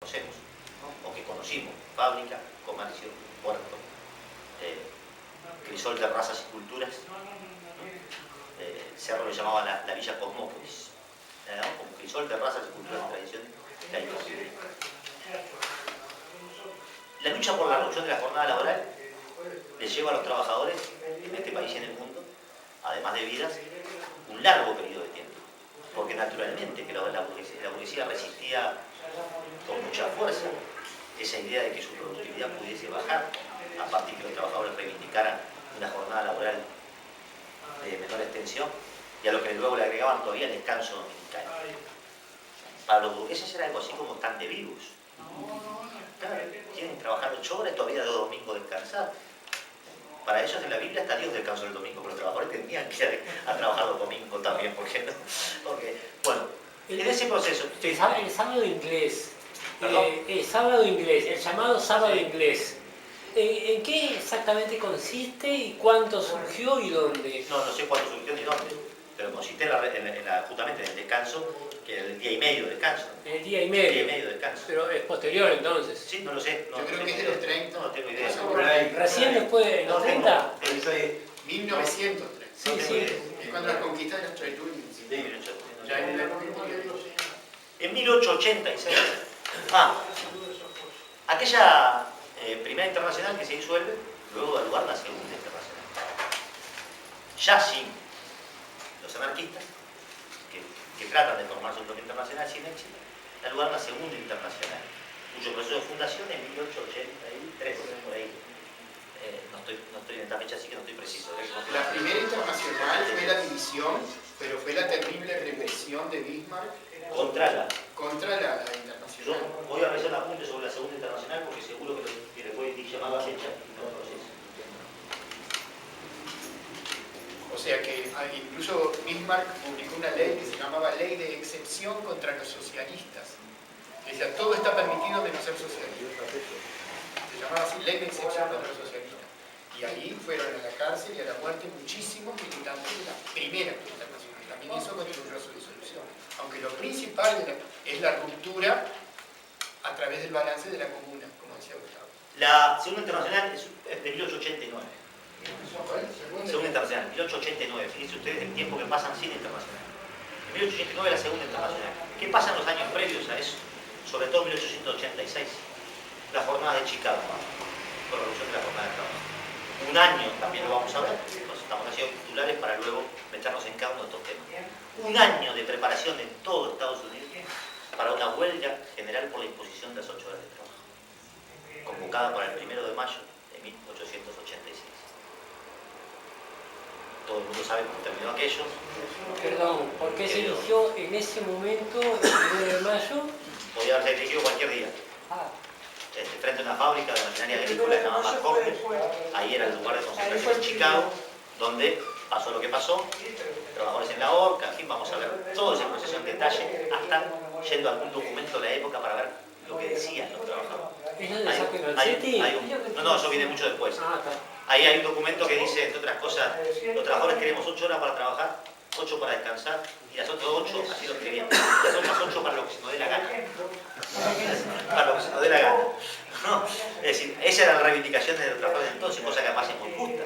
conocemos, ¿no? O que conocimos: fábrica, comercio, puerto, crisol de razas y culturas. Cerro le llamaba la Villa Cosmópolis, ¿no? Como crisol de razas y culturas y tradiciones que hay. La lucha por la reducción de la jornada laboral le lleva a los trabajadores en este país y en el mundo, además de vidas, un largo periodo de tiempo. Porque naturalmente que la burguesía resistía con mucha fuerza esa idea de que su productividad pudiese bajar a partir de que los trabajadores reivindicaran una jornada laboral de menor extensión, y a lo que luego le agregaban todavía el descanso dominical. Para los burgueses era algo así como tan de vivos. Claro, quieren trabajar 8 horas y todavía 2 domingos descansar. Para ellos en la Biblia está Dios descansó el domingo, pero los trabajadores tendrían que ir a trabajar los domingos también, porque no. Porque, bueno, en ese proceso. El sábado inglés. ¿Perdón? El sábado inglés, el llamado sábado inglés. ¿En qué exactamente consiste y cuánto surgió y dónde? No sé cuándo surgió ni dónde, pero consiste justamente en el descanso, que es el día y medio de descanso. El día y medio. El día y medio de descanso. Pero es posterior entonces. Sí, no lo sé. Yo creo que es del 30. No tengo idea. Recién después de los 30. 1930. Sí, no tengo sí. idea. Es cuando las conquistas de los traitunes. Ya en la época imperial. En 1886, aquella primera internacional que se disuelve, luego da lugar a la segunda internacional. Ya sin los anarquistas, que tratan de formar su propia internacional sin éxito, da lugar a la segunda internacional, cuyo proceso de fundación es 1883, por ahí. No estoy en esta fecha, así que no estoy preciso. La primera internacional fue la división, pero fue la terrible represión de Bismarck Contra la. la Yo internacional. voy a realizar un apunte sobre la segunda internacional porque seguro que le puede decir llamado a fecha y no proceso. O sea que incluso Bismarck publicó una ley que se llamaba Ley de Excepción contra los Socialistas. Que decía, todo está permitido menos ser socialista. Se llamaba así, Ley de Excepción contra los Socialistas. Y ahí fueron a la cárcel y a la muerte muchísimos militantes de la primera internacional. También eso contribuyó a su disolución. Aunque lo principal es la ruptura a través del balance de la comuna, como decía Gustavo. La segunda internacional es de 1889. Segunda internacional, 1889. Fíjense ustedes el tiempo que pasan sin internacional. En 1889 la segunda internacional. ¿Qué pasa en los años previos a eso? Sobre todo en 1886. La jornada de Chicago. Con la revolución de la jornada de trabajo. Un año, también lo vamos a ver, nos estamos haciendo titulares para luego meternos en cada uno de estos temas. Un año de preparación en todo Estados Unidos para una huelga general por la imposición de las 8 horas de trabajo, convocada para el 1 de mayo de 1886. Todo el mundo sabe cómo terminó aquello. Perdón, ¿por qué se eligió en ese momento, el 9 de mayo? Podía haberse elegido cualquier día. Frente a una fábrica de maquinaria agrícola llamada McCormick, ahí era el lugar de concentración en Chicago, donde pasó lo que pasó, trabajadores en la horca, en fin, vamos a ver todo ese proceso en detalle, hasta yendo a algún documento de la época para ver lo que decían los trabajadores. ¿Eso de Sacchi? No, eso viene mucho después. Ahí hay un documento que dice, entre otras cosas, los trabajadores queremos 8 horas para trabajar, 8 para descansar, y las otras 8, así lo escribían, las otras 8 para lo que se nos dé la gana. Para lo que se nos dé la gana. ¿No? Es decir, esa era la reivindicación de los trabajadores de entonces, cosa que además es muy justa.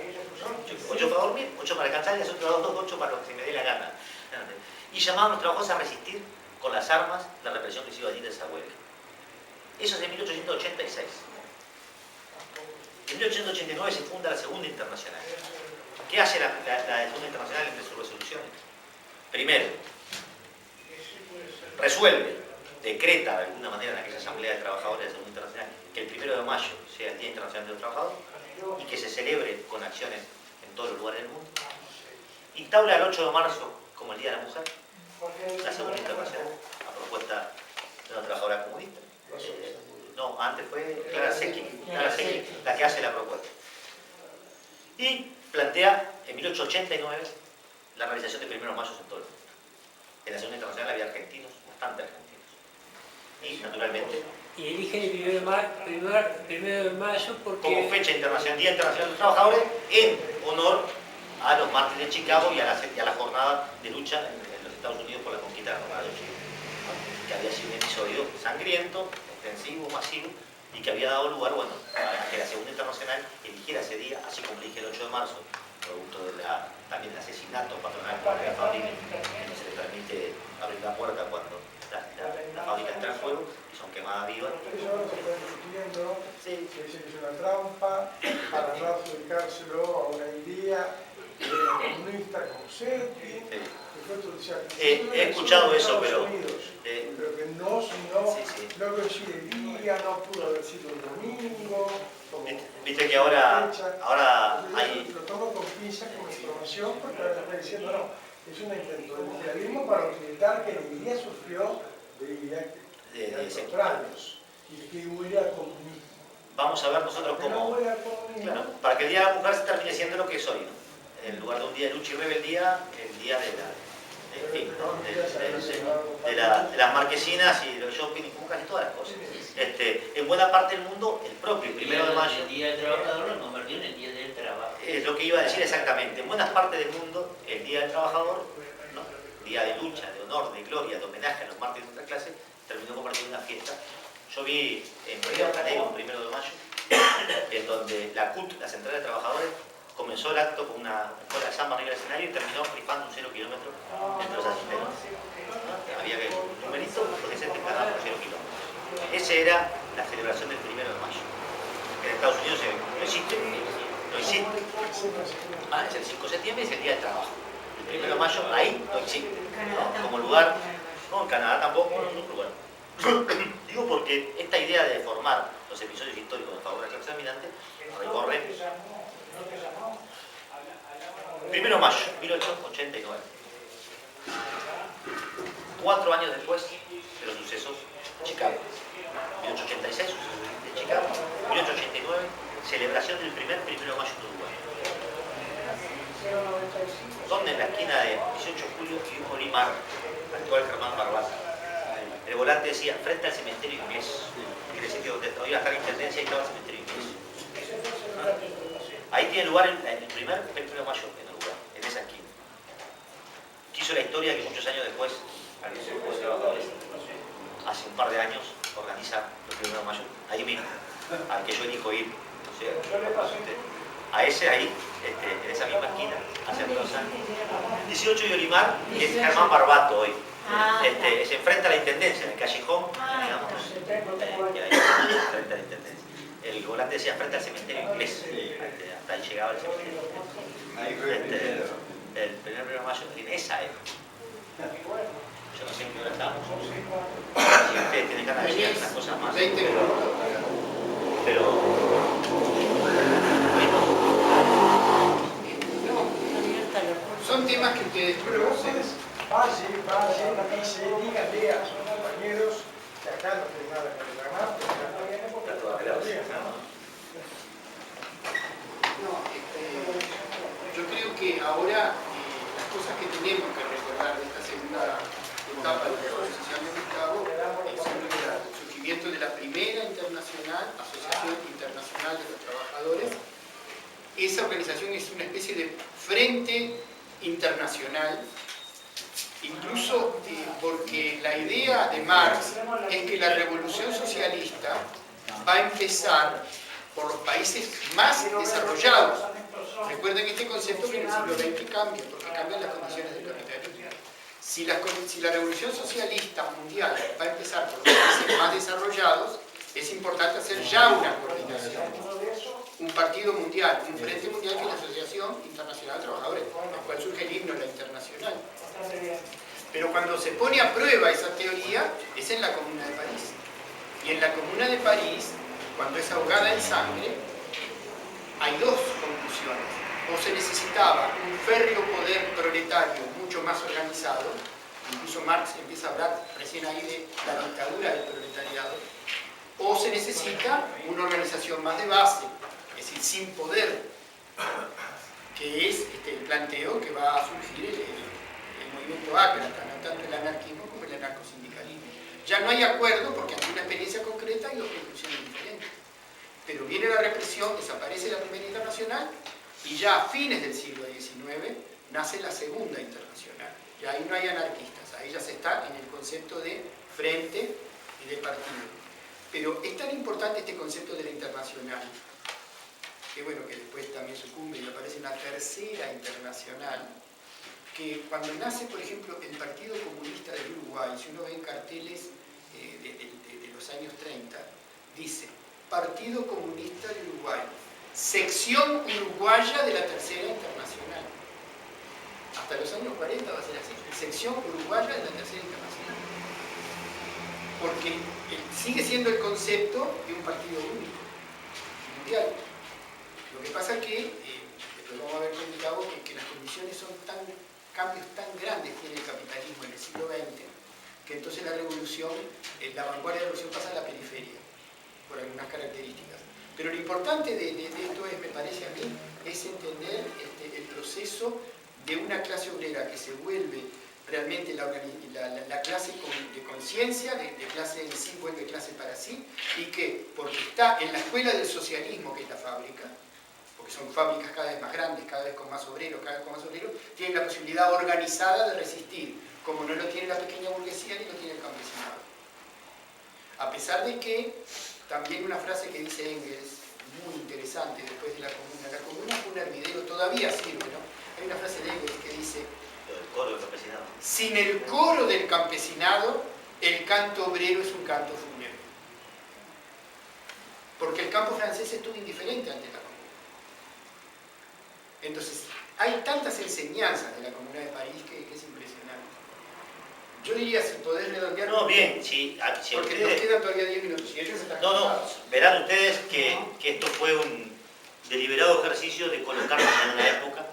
8 para dormir, 8 para descansar, y las otras 8 para lo que se me dé la gana. Y llamaban a los trabajadores a resistir con las armas la represión que se iba a ir de esa huelga. Eso es de 1886. En 1889 se funda la Segunda Internacional. ¿Qué hace la Segunda Internacional entre sus resoluciones? Primero, resuelve, decreta de alguna manera en aquella asamblea de trabajadores de la Segunda Internacional que el 1 de mayo sea el Día Internacional de los Trabajadores y que se celebre con acciones en todos los lugares del mundo. Instaura el 8 de marzo como el Día de la Mujer, la Segunda Internacional, a propuesta de una trabajadora comunista. No, antes fue Clara Secchi, la que hace la propuesta. Y plantea en 1889 la realización de primeros mayos en todo el mundo. En la Segunda Internacional había argentinos, bastante argentinos. Y naturalmente. Y eligen el 1 de mayo porque. Como fecha internacional, Día Internacional de los Trabajadores, en honor a los mártires de Chicago y a la jornada de lucha en los Estados Unidos por la conquista de la jornada de Chile, que había sido un episodio sangriento, extensivo, masivo, y que había dado lugar, bueno, a que la Segunda Internacional eligiera ese día, así como elige el 8 de marzo, producto de también del asesinato patronal por la fábrica, que no se le permite abrir la puerta cuando la fábrica entra en fuego y son quemadas vivas. Eso ahora se está discutiendo, se dice que es una trampa para no adjudicárselo a una idea comunista como Serpi, que fue todo, o sea, he escuchado eso, pero que no coincide día, no pudo haber sido el domingo. Viste que ahora hay... Lo tomo con pinzas como información porque ahora está diciendo no, es un intento del imperialismo para ocultar que la idea sufrió de extraños y que hubiera comunismo. Vamos a ver nosotros cómo... Claro, para que el Día de la Mujer se termine siendo lo que es hoy, ¿no? En lugar de un día de lucha y rebeldía, el día de las marquesinas y los shopping y casi todas las cosas. En buena parte del mundo, el propio 1 de mayo... El Día del Trabajador lo convirtió en el Día del Trabajo. Es lo que iba a decir exactamente. En buenas partes del mundo, el Día del Trabajador, ¿no? Día de lucha, de honor, de gloria, de homenaje a los mártires de nuestra clase, terminó convirtiendo en una fiesta. Yo vi en Río de Janeiro, un 1 de mayo, en donde la CUT, la Central de Trabajadores, comenzó el acto con una escuela de samba arriba del escenario y terminó rifando un 0 kilómetro entre los asistentes. ¿No? Había que un numerito, porque se te ganaba por 0 kilómetros. Esa era la celebración del 1 de mayo. En Estados Unidos no existe. No existe. Es el 5 de septiembre, es el Día del Trabajo. El 1 de mayo, ahí no existe. ¿No? Como lugar, no, en Canadá tampoco, en otro lugar. Digo porque esta idea de formar los episodios históricos en favor de la clase dominante recorre 1 de mayo, 1889. 4 años después de los sucesos de Chicago. 1886, sucesos de Chicago. 1889, celebración del primer 1 de mayo en Uruguay. Donde en la esquina de 18 de julio y un Olimar, actual Germán Barbata. El volante decía, frente al cementerio inglés. Quiere decir que donde hoy está la intendencia y estaba el cementerio inglés. Ahí tiene lugar el primer 1 de mayo en Uruguay, en esa esquina. Quiso la historia que muchos años después, algún grupo de trabajadores, hace un par de años, organiza el 1 de mayo, ahí mismo, al que yo elijo ir. O sea, a ese ahí, en esa misma esquina, hace 2 años. 18 de Olimar, que es Germán Barbato hoy. Se enfrenta a la intendencia, en el callejón, digamos, que hay frente a la intendencia. El volante decía frente al cementerio inglés, hasta ahí llegaba el cementerio. El 1 de mayo, en esa época. Yo no sé en qué hora estamos. Si ustedes tienen ganas de decir unas cosas más. 20 minutos. Pero... Son temas que ustedes conocen. Vayan, díganle a sus compañeros que acá no tienen nada que reclamar, porque acá no viene porque todavía, ¿no? Yo creo que ahora las cosas que tenemos que recordar de esta segunda etapa de la Asociación de Gustavo es el surgimiento de la primera Asociación Internacional de los Trabajadores. Esa organización es una especie de frente internacional, incluso porque la idea de Marx es que la revolución socialista va a empezar por los países más desarrollados. Recuerden este concepto que en el siglo XX cambia, porque cambian las condiciones del capitalismo. Si la revolución socialista mundial va a empezar por los países más desarrollados, es importante hacer ya una coordinación. Un partido mundial, un frente mundial que es la Asociación Internacional de Trabajadores, del cual surge el himno, la internacional. Pero cuando se pone a prueba esa teoría, es en la Comuna de París. Y en la Comuna de París, cuando es ahogada en sangre, hay dos conclusiones. O se necesitaba un férreo poder proletario mucho más organizado, incluso Marx empieza a hablar recién ahí de la dictadura del proletariado, o se necesita una organización más de base, es decir, sin poder, que es el planteo que va a surgir el movimiento ACRA, tanto el anarquismo como el anarcosindicalismo. Ya no hay acuerdo porque ante una experiencia concreta hay dos conclusiones diferentes. Pero viene la represión, desaparece la primera internacional y ya a fines del siglo XIX nace la segunda internacional. Y ahí no hay anarquistas, ahí ya se está en el concepto de frente y de partido. Pero es tan importante este concepto de la internacional, que bueno, que después también sucumbe y aparece una tercera internacional, que cuando nace, por ejemplo, el Partido Comunista del Uruguay, si uno ve en carteles de los años 30, dice Partido Comunista del Uruguay, sección uruguaya de la Tercera Internacional. Hasta los años 40 va a ser así, sección uruguaya de la Tercera Internacional. Porque sigue siendo el concepto de un partido único, mundial. Lo que pasa es que, después vamos a ver con el cabo, que las condiciones son cambios tan grandes tiene el capitalismo en el siglo XX, que entonces la revolución, la vanguardia de la revolución pasa a la periferia, por algunas características. Pero lo importante de esto es, me parece a mí, es entender el proceso de una clase obrera que se vuelve realmente la clase de conciencia, de clase en sí, vuelve clase para sí, y que, porque está en la escuela del socialismo, que es la fábrica, porque son fábricas cada vez más grandes, cada vez con más obreros, tienen la posibilidad organizada de resistir, como no lo tiene la pequeña burguesía ni lo tiene el campesinado. A pesar de que, también una frase que dice Engels, muy interesante después de la comuna fue un hervidero, todavía sirve, ¿no? Hay una frase de Engels que dice, El coro del campesinado. sin el coro del campesinado, el canto obrero es un canto fúnebre. Porque el campo francés estuvo indiferente ante la comuna. Entonces, hay tantas enseñanzas de la Comuna de París que es impresionante. Yo diría, si podés redondear... No, bien, si porque ustedes... nos quedan todavía 10 minutos. Y ellos están No, cansados. verán ustedes que esto fue un deliberado ejercicio de colocarnos en una época,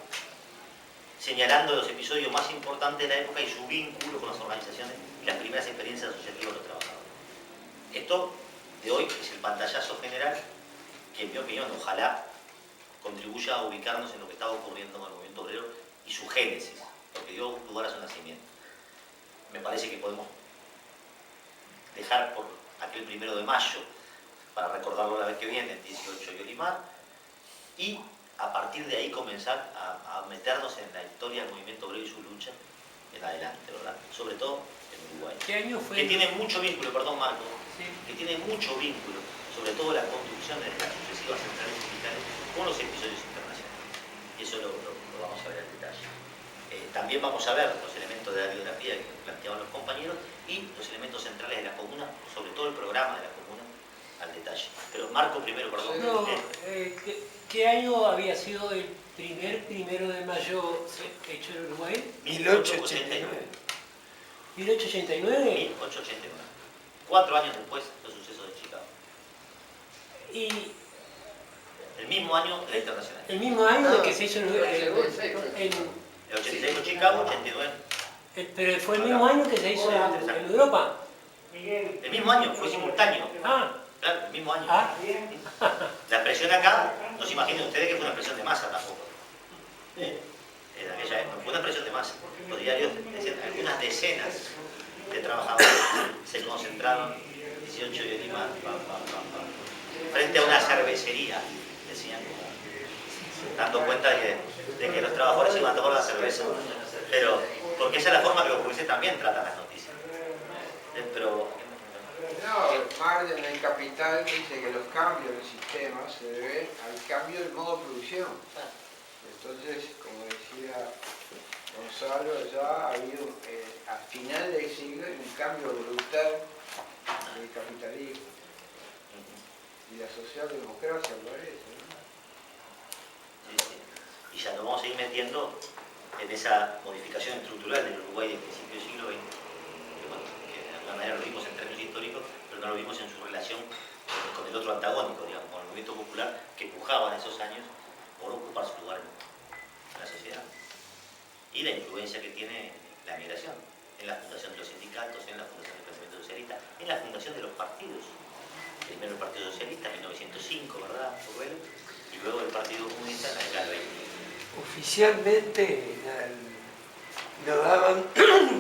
señalando los episodios más importantes de la época y su vínculo con las organizaciones y las primeras experiencias asociativas de los trabajadores. Esto de hoy es el pantallazo general que, en mi opinión, ojalá contribuya a ubicarnos en lo que estaba ocurriendo con el movimiento obrero y su génesis, porque dio lugar a su nacimiento. Me parece que podemos dejar por aquel 1 de mayo, para recordarlo la vez que viene, el 18 de Olimar, y a partir de ahí comenzar a meternos en la historia del movimiento obrero y su lucha en adelante, ¿verdad? Sobre todo en Uruguay. ¿Qué año fue? Que tiene mucho vínculo, perdón Marco, Sí. que tiene mucho vínculo, sobre todo la construcción de las sucesivas centrales sindicales con los episodios internacionales. Y eso lo vamos a ver en detalle. También vamos a ver los elementos de la biografía que planteaban los compañeros y los elementos centrales de la comuna, sobre todo el programa de la comuna, al detalle. Pero Marco primero, perdón. No, ¿qué año había sido el primer 1 de mayo hecho en Uruguay? 1889. 1889. 1889. 4 años después de los sucesos de Chicago. Y El mismo año de la Internacional. el mismo año de que se hizo El 86 con Chicago, 89. pero fue el mismo año que se hizo en Europa. El mismo año, fue simultáneo. Ah, Claro, el mismo año. ah. La expresión acá, no se imaginen ustedes que fue una expresión de masa tampoco. En aquella época fue una expresión de masa. Los diarios decían algunas decenas de trabajadores se concentraron 18 de Lima frente a una cervecería, decían, como dando cuenta de que los trabajadores iban a tomar la cerveza. Pero, porque esa es la forma que los jueces también tratan las noticias. Pero, no, Marx en El Capital dice que los cambios del sistema se deben al cambio del modo de producción. Entonces, como decía Gonzalo, ya ha habido a final del siglo un cambio brutal del capitalismo. Y la socialdemocracia parece, ¿no? y ya nos vamos a ir metiendo en esa modificación estructural del Uruguay del principio del siglo XX, que, bueno, que de alguna manera lo vimos en términos históricos, pero no lo vimos en su relación con el otro antagónico, digamos, con el movimiento popular que pujaba en esos años por ocupar su lugar en la sociedad. Y la influencia que tiene la migración en la fundación de los sindicatos, en la fundación del pensamiento socialista, en la fundación de los partidos. Primero el Partido Socialista en 1905, ¿verdad? Y luego el Partido Comunista en la década del 20. Oficialmente lo daban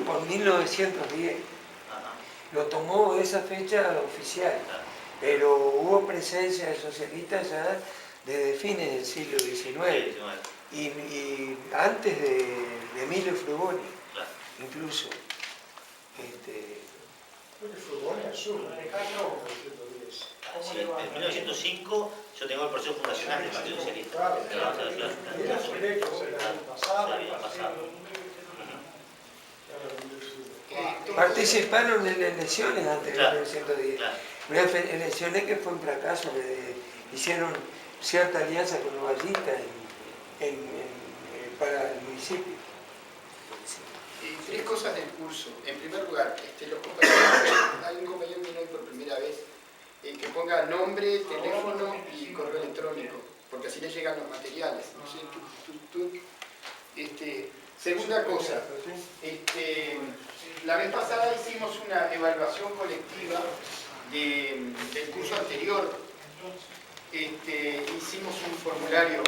por 1910. Ajá. Lo tomó esa fecha oficial, Claro. pero hubo presencia de socialistas ya desde fines del siglo XIX Sí, y antes de Emilio Frugoni, claro. incluso. Creo que fue Boni Azul, acá no, 1910. Sí, en 1905 yo tengo el proceso fundacional del Partido Socialista. Claro, De la base de la y eran electos el año pasado. el año pasado. Participaron en elecciones antes de Claro, 1910. claro. Unas elecciones que fue un fracaso, que hicieron cierta alianza con los vallistas para el municipio. Tres cosas del curso. En primer lugar, los compañeros, hay un compañero que vino hoy por primera vez, que ponga nombre, teléfono y correo electrónico, porque así le llegan los materiales. No sé, segunda cosa, la vez pasada hicimos una evaluación colectiva del curso anterior. Hicimos un formulario